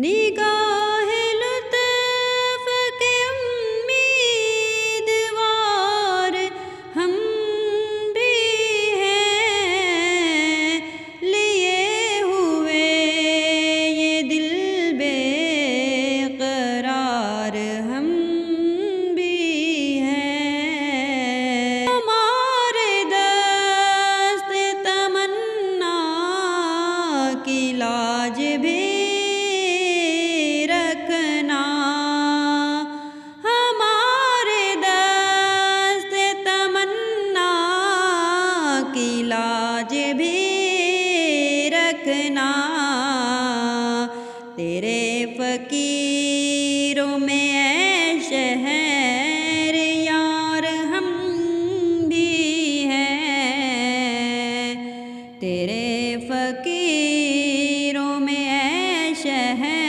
نگاہ لطف کے امیدوار ہم بھی ہیں، لیے ہوئے یہ دل بے قرار ہم بھی ہیں۔ ہمارے دست تمنا کی لاج بھی رکھنا، ہمارے دست تمنا کی لاج بھی رکھنا، تیرے فقیر